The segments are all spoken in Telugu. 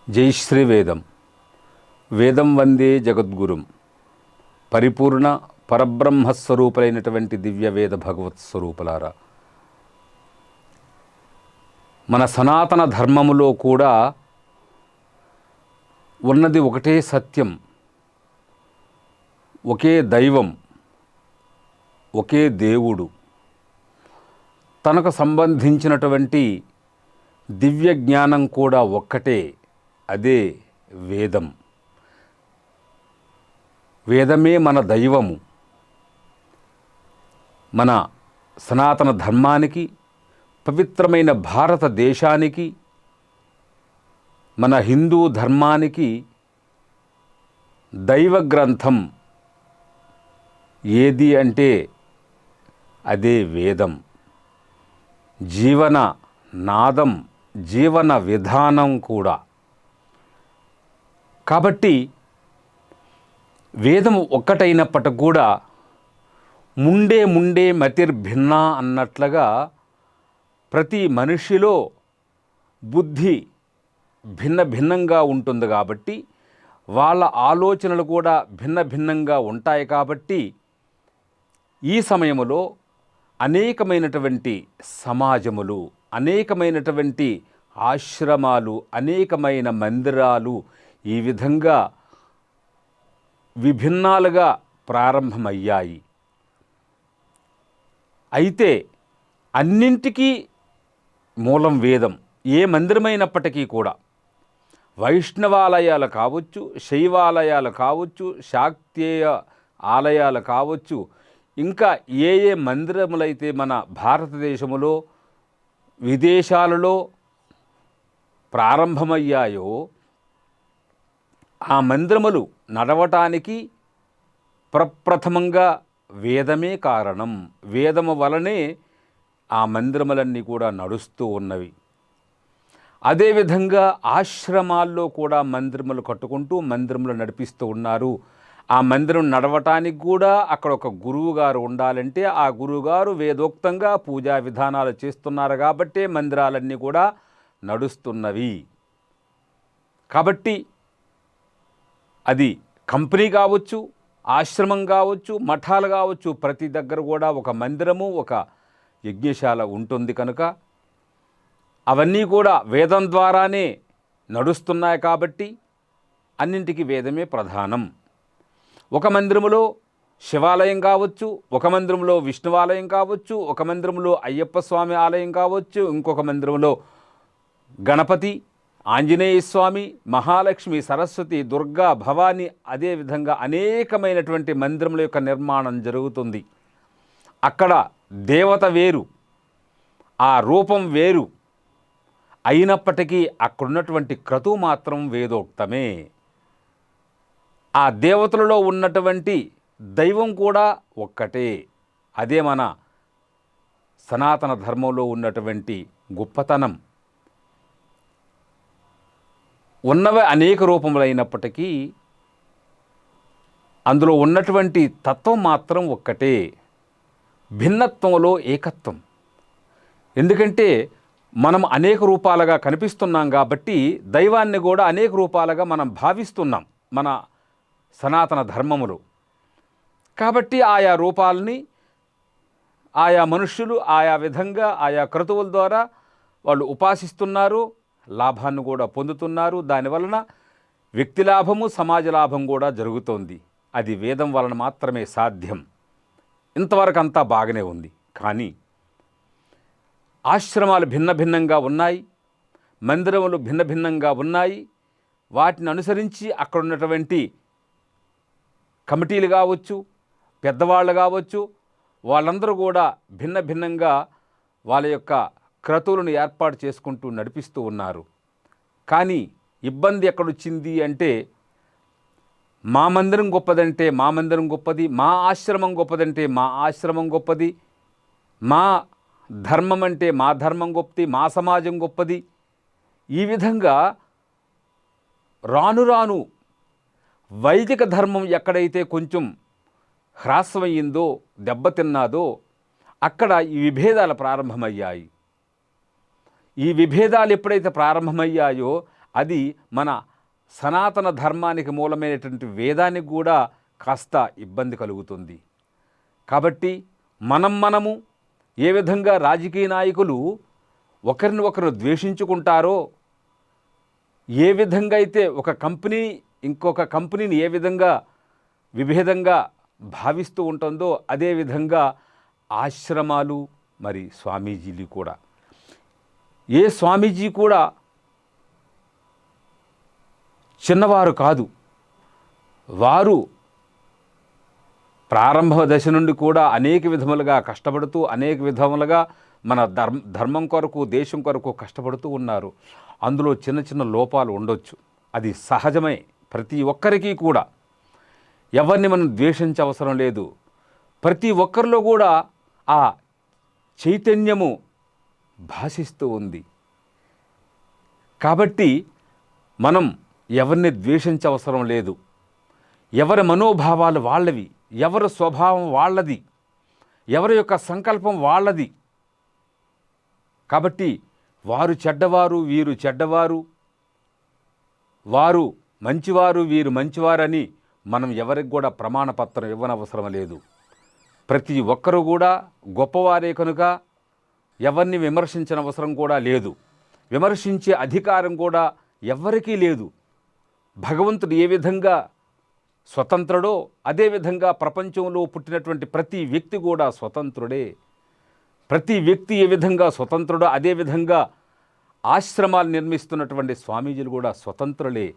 జై శ్రీ వేదం. వేదం వందే జగద్గురుం. పరిపూర్ణ పరబ్రహ్మస్వరూపులైనటువంటి దివ్య వేద భగవత్ స్వరూపులారా, మన సనాతన ధర్మములో కూడా ఉన్నది ఒకటే సత్యం, ఒకే దైవం, ఒకే దేవుడు. తనకు సంబంధించినటువంటి దివ్య జ్ఞానం కూడా ఒక్కటే, అదే వేదం. వేదమే మన దైవము. మన సనాతన ధర్మానికి, పవిత్రమైన భారతదేశానికి, మన హిందూ ధర్మానికి దైవ గ్రంథం ఏది అంటే అదే వేదం. జీవన నాదం, జీవన విధానం కూడా. కాబట్టి వేదము ఒక్కటైనప్పటికి కూడా ముండే మతిర్భిన్న అన్నట్లుగా ప్రతి మనిషిలో బుద్ధి భిన్నంగా ఉంటుంది. కాబట్టి వాళ్ళ ఆలోచనలు కూడా భిన్నంగా ఉంటాయి. కాబట్టి ఈ సమయంలో అనేకమైనటువంటి సమాజములు, అనేకమైనటువంటి ఆశ్రమాలు, అనేకమైన మందిరాలు ఈ విధంగా విభిన్నాలుగా ప్రారంభమయ్యాయి. అయితే అన్నింటికీ మూలం వేదం. ఏ మందిరమైనప్పటికీ కూడా, వైష్ణవాలయాలు కావచ్చు, శైవాలయాలు కావచ్చు, శాక్తేయ ఆలయాలు కావచ్చు, ఇంకా ఏ మందిరములైతే మన భారతదేశంలో విదేశాలలో ప్రారంభమయ్యాయో ఆ మందిరములు నడవటానికి ప్రప్రథమంగా వేదమే కారణం. వేదము వలనే ఆ మందిరములన్నీ కూడా నడుస్తూ ఉన్నవి. అదేవిధంగా ఆశ్రమాల్లో కూడా మందిరములు కట్టుకుంటూ మందిరములు నడిపిస్తూ ఉన్నారు. ఆ మందిరం నడవటానికి కూడా అక్కడ ఒక గురువు గారు ఉండాలంటే ఆ గురువుగారు వేదోక్తంగా పూజా విధానాలు చేస్తున్నారు. కాబట్టే మందిరాలన్నీ కూడా నడుస్తున్నవి. కాబట్టి అది కంపెనీ కావచ్చు, ఆశ్రమం కావచ్చు, మఠాలు కావచ్చు, ప్రతి దగ్గర కూడా ఒక మందిరము, ఒక యజ్ఞశాల ఉంటుంది. కనుక అవన్నీ కూడా వేదం ద్వారానే నడుస్తున్నాయి. కాబట్టి అన్నింటికీ వేదమే ప్రధానం. ఒక మందిరములో శివాలయం కావచ్చు, ఒక మందిరంలో విష్ణువాలయం కావచ్చు, ఒక మందిరంలో అయ్యప్ప స్వామి ఆలయం కావచ్చు, ఇంకొక మందిరంలో గణపతి, ఆంజనేయ స్వామి, మహాలక్ష్మి, సరస్వతి, దుర్గా, భవాని, అదేవిధంగా అనేకమైనటువంటి మందిరముల యొక్క నిర్మాణం జరుగుతుంది. అక్కడ దేవత వేరు, ఆ రూపం వేరు అయినప్పటికీ అక్కడున్నటువంటి క్రతువు మాత్రం వేదోక్తమే. ఆ దేవతలలో ఉన్నటువంటి దైవం కూడా ఒక్కటే. అదే మన సనాతన ధర్మంలో ఉన్నటువంటి గొప్పతనం. ఉన్నవి అనేక రూపములైనప్పటికీ అందులో ఉన్నటువంటి తత్వం మాత్రం ఒక్కటే. భిన్నత్వంలో ఏకత్వం. ఎందుకంటే మనం అనేక రూపాలుగా కనిపిస్తున్నాం కాబట్టి దైవాన్ని కూడా అనేక రూపాలుగా మనం భావిస్తున్నాం మన సనాతన ధర్మములో. కాబట్టి ఆయా రూపాలని ఆయా మనుష్యులు ఆయా విధంగా ఆయా క్రతువుల ద్వారా వాళ్ళు ఉపాసిస్తున్నారు, లాభాన్ని కూడా పొందుతున్నారు. దానివలన వ్యక్తి లాభము, సమాజ లాభం కూడా జరుగుతోంది. అది వేదం వలన మాత్రమే సాధ్యం. ఇంతవరకు అంతా బాగానే ఉంది. కానీ ఆశ్రమాలు భిన్నంగా ఉన్నాయి, మందిరములు భిన్నంగా ఉన్నాయి. వాటిని అనుసరించి అక్కడ ఉన్నటువంటి కమిటీలు కావచ్చు, పెద్దవాళ్ళు కావచ్చు, వాళ్ళందరూ కూడా భిన్నంగా వాళ్ళ యొక్క క్రతువులను ఏర్పాటు చేసుకుంటూ నడిపిస్తూ ఉన్నారు. కానీ ఇబ్బంది ఎక్కడొచ్చింది అంటే, మా మందిరం గొప్పదంటే మా మందిరం గొప్పది, మా ఆశ్రమం గొప్పదంటే మా ఆశ్రమం గొప్పది, మా ధర్మం అంటే మా ధర్మం గొప్పది, మా సమాజం గొప్పది. ఈ విధంగా రాను వైదిక ధర్మం ఎక్కడైతే కొంచెం హ్రాసమయ్యిందో, దెబ్బతిన్నాదో అక్కడ ఈ విభేదాలు ప్రారంభమయ్యాయి. ఈ విభేదాలు ఎప్పుడైతే ప్రారంభమయ్యాయో అది మన సనాతన ధర్మానికి మూలమైనటువంటి వేదానికి కూడా కాస్త ఇబ్బంది కలుగుతుంది. కాబట్టి మనము ఏ విధంగా రాజకీయ నాయకులు ఒకరిని ఒకరు ద్వేషించుకుంటారో, ఏ విధంగా అయితే ఒక కంపెనీ ఇంకొక కంపెనీని ఏ విధంగా విభేదంగా భావిస్తూ ఉంటుందో, అదేవిధంగా ఆశ్రమాలు మరి స్వామీజీలు కూడా, ఏ స్వామీజీ కూడా చిన్నవారు కాదు. వారు ప్రారంభ దశ నుండి కూడా అనేక విధములుగా కష్టపడుతూ, అనేక విధములుగా మన ధర్మం కొరకు, దేశం కొరకు కష్టపడుతూ ఉన్నారు. అందులో చిన్న చిన్న లోపాలు ఉండొచ్చు, అది సహజమే. ప్రతి ఒక్కరికి కూడా ఎవరిని మనం ద్వేషించే అవసరం లేదు. ప్రతి ఒక్కరిలో కూడా ఆ చైతన్యము భాషిస్తూ ఉంది. కాబట్టి మనం ఎవరిని ద్వేషించే అవసరం లేదు. ఎవరి మనోభావాలు వాళ్ళవి, ఎవరి స్వభావం వాళ్ళది, ఎవరి యొక్క సంకల్పం వాళ్ళది. కాబట్టి వారు చెడ్డవారు, వీరు చెడ్డవారు, వారు మంచివారు, వీరు మంచివారని మనం ఎవరికి కూడా ప్రమాణపత్రం ఇవ్వనవసరం లేదు. ప్రతి ఒక్కరూ కూడా గొప్పవారే కనుక ఎవరిని విమర్శించిన అవసరం కూడా లేదు. విమర్శించే అధికారం కూడా ఎవ్వరికీ లేదు. భగవంతుడు ఏ విధంగా స్వతంత్రుడో అదేవిధంగా ప్రపంచంలో పుట్టినటువంటి ప్రతి వ్యక్తి కూడా స్వతంత్రుడే. ప్రతి వ్యక్తి ఏ విధంగా స్వతంత్రుడో అదేవిధంగా ఆశ్రమాలు నిర్మిస్తున్నటువంటి స్వామీజీలు కూడా స్వతంత్రులే.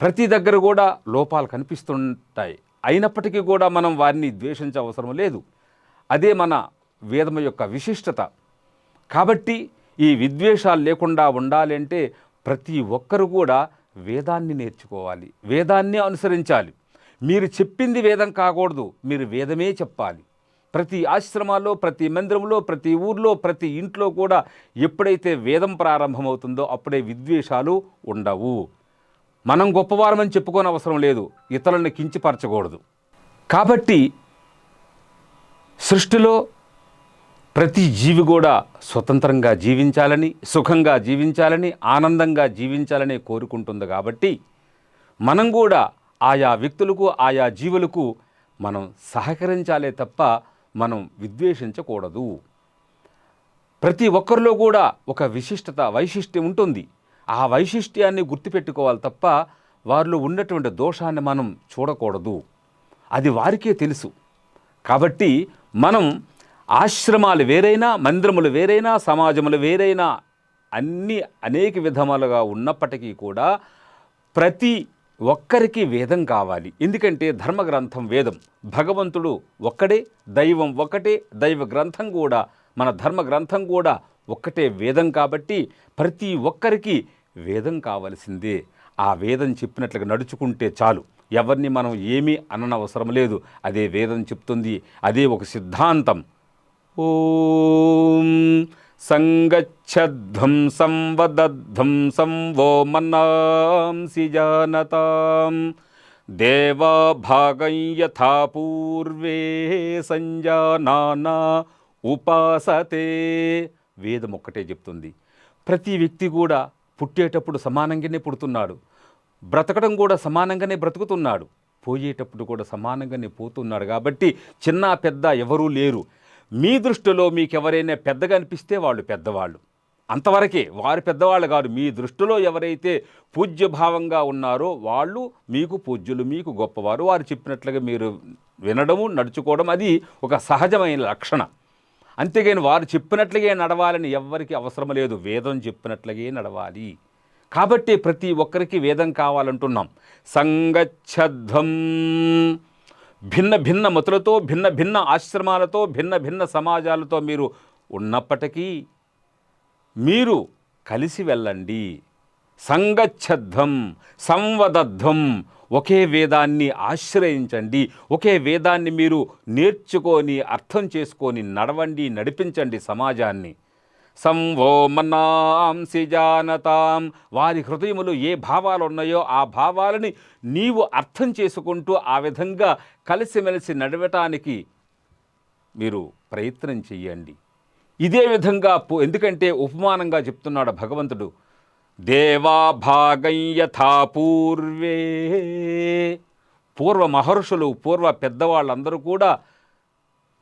ప్రతి దగ్గర కూడా లోపాలు కనిపిస్తుంటాయి, అయినప్పటికీ కూడా మనం వారిని ద్వేషించే అవసరం లేదు. అదే మన వేదం యొక్క విశిష్టత. కాబట్టి ఈ విద్వేషాలు లేకుండా ఉండాలి అంటే ప్రతి ఒక్కరు కూడా వేదాన్ని నేర్చుకోవాలి, వేదాన్ని అనుసరించాలి. మీరు చెప్పింది వేదం కాకూడదు, మీరు వేదమే చెప్పాలి. ప్రతి ఆశ్రమాల్లో, ప్రతి మందిరంలో, ప్రతి ఊర్లో, ప్రతి ఇంట్లో కూడా ఎప్పుడైతే వేదం ప్రారంభమవుతుందో అప్పుడే విద్వేషాలు ఉండవు. మనం గొప్పవారమని చెప్పుకోని అవసరం లేదు, ఇతరులను కించపరచకూడదు. కాబట్టి సృష్టిలో ప్రతి జీవి కూడా స్వతంత్రంగా జీవించాలని, సుఖంగా జీవించాలని, ఆనందంగా జీవించాలని కోరుకుంటుంది. కాబట్టి మనం కూడా ఆయా వ్యక్తులకు, ఆయా జీవులకు మనం సహకరించాలే తప్ప మనం విద్వేషించకూడదు. ప్రతి ఒక్కరిలో కూడా ఒక విశిష్టత, వైశిష్ట్యం ఉంటుంది. ఆ వైశిష్ట్యాన్ని గుర్తుపెట్టుకోవాలి తప్ప వారిలో ఉన్నటువంటి దోషాన్ని మనం చూడకూడదు. అది వారికే తెలుసు. కాబట్టి మనం ఆశ్రమాలు వేరైనా, మందిరములు వేరైనా, సమాజములు వేరైనా, అన్నీ అనేక విధములుగా ఉన్నప్పటికీ కూడా ప్రతి ఒక్కరికి వేదం కావాలి. ఎందుకంటే ధర్మగ్రంథం వేదం. భగవంతుడు ఒక్కడే, దైవం ఒక్కటే, దైవ గ్రంథం కూడా, మన ధర్మ గ్రంథం కూడా ఒక్కటే వేదం. కాబట్టి ప్రతి ఒక్కరికి వేదం కావలసిందే. ఆ వేదం చెప్పినట్లుగా నడుచుకుంటే చాలు. ఎవరిని మనం ఏమీ అననవసరం లేదు. అదే వేదం చెప్తుంది, అదే ఒక సిద్ధాంతం. ఓం సంగచ్చధ్వం సంవదధ్వం సంవో మన్నాంసి జానతాం దేవా భాగం యథా పూర్వే సంజానానా ఉపాసతే. వేదం ఒక్కటే చెప్తుంది. ప్రతి వ్యక్తి కూడా పుట్టేటప్పుడు సమానంగానే పుడుతున్నాడు, బ్రతకడం కూడా సమానంగానే బ్రతుకుతున్నాడు, పోయేటప్పుడు కూడా సమానంగానే పోతున్నాడు. కాబట్టి చిన్న పెద్ద ఎవరూ లేరు. మీ దృష్టిలో మీకు ఎవరైనా పెద్దగా అనిపిస్తే వాళ్ళు పెద్దవాళ్ళు, అంతవరకే. వారు పెద్దవాళ్ళు కాదు. మీ దృష్టిలో ఎవరైతే పూజ్యభావంగా ఉన్నారో వాళ్ళు మీకు పూజ్యులు, మీకు గొప్పవారు. వారు చెప్పినట్లుగా మీరు వినడము, నడుచుకోవడం అది ఒక సహజమైన లక్షణం. అంతేగాని వారు చెప్పినట్లుగా నడవాలని ఎవ్వరికి అవసరం లేదు. వేదం చెప్పినట్లుగే నడవాలి. కాబట్టి ప్రతి ఒక్కరికి వేదం కావాలంటున్నాం. సంగచ్చధ్వం, భిన్న భిన్న మతులతో, భిన్న భిన్న ఆశ్రమాలతో, భిన్న భిన్న సమాజాలతో మీరు ఉన్నప్పటికీ మీరు కలిసి వెళ్ళండి. సంగచ్చధ్వం సంవదధ్వం, ఒకే వేదాన్ని ఆశ్రయించండి. ఒకే వేదాన్ని మీరు నేర్చుకొని, అర్థం చేసుకొని నడవండి, నడిపించండి సమాజాన్ని. సంవో మన్నాంసి జానతాం, వారి హృదయములో ఏ భావాలు ఉన్నాయో ఆ భావాలని నీవు అర్థం చేసుకుంటూ ఆ విధంగా కలిసిమెలిసి నడవటానికి మీరు ప్రయత్నం చెయ్యండి. ఇదే విధంగా ఎందుకంటే ఉపమానంగా చెప్తున్నాడు భగవంతుడు. దేవాభాగం యథా పూర్వే. పూర్వ మహర్షులు, పూర్వ పెద్దవాళ్ళందరూ కూడా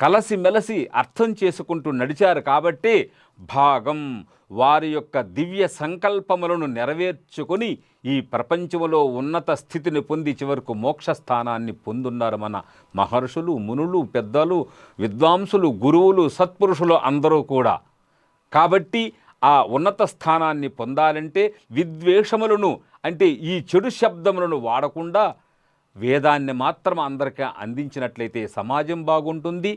కలసిమెలసి అర్థం చేసుకుంటూ నడిచారు కాబట్టి భాగం వారి యొక్క దివ్య సంకల్పములను నెరవేర్చుకొని ఈ ప్రపంచంలో ఉన్నత స్థితిని పొంది చివరకు మోక్షస్థానాన్ని పొందున్నారు మన మహర్షులు, మునులు, పెద్దలు, విద్వాంసులు, గురువులు, సత్పురుషులు అందరూ కూడా. కాబట్టి ఆ ఉన్నత స్థానాన్ని పొందాలంటే విద్వేషములను, అంటే ఈ చెడు శబ్దములను వాడకుండా వేదాన్ని మాత్రం అందరికీ అందించినట్లయితే సమాజం బాగుంటుంది,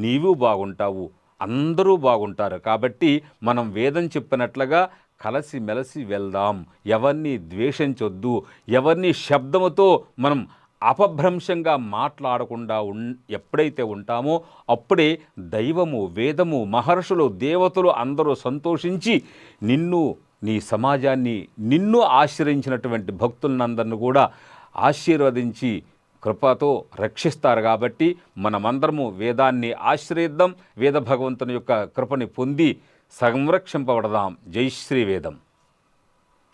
నీవు బాగుంటావు, అందరూ బాగుంటారు. కాబట్టి మనం వేదం చెప్పినట్లుగా కలిసిమెలిసి వెళ్దాం, ఎవరిని ద్వేషించొద్దు, ఎవరిని శబ్దముతో మనం అపభ్రంశంగా మాట్లాడకుండా ఎప్పుడైతే ఉంటామో అప్పుడే దైవము, వేదము, మహర్షులు, దేవతలు అందరూ సంతోషించి నిన్ను, నీ సమాజాన్ని, నిన్ను ఆశ్రయించినటువంటి భక్తులందరిని కూడా ఆశీర్వదించి కృపతో రక్షిస్తారు. కాబట్టి మనమందరము వేదాన్ని ఆశ్రయిద్దాం, వేద భగవంతుని యొక్క కృపని పొంది సంరక్షింపబడదాం. జై శ్రీ వేదం.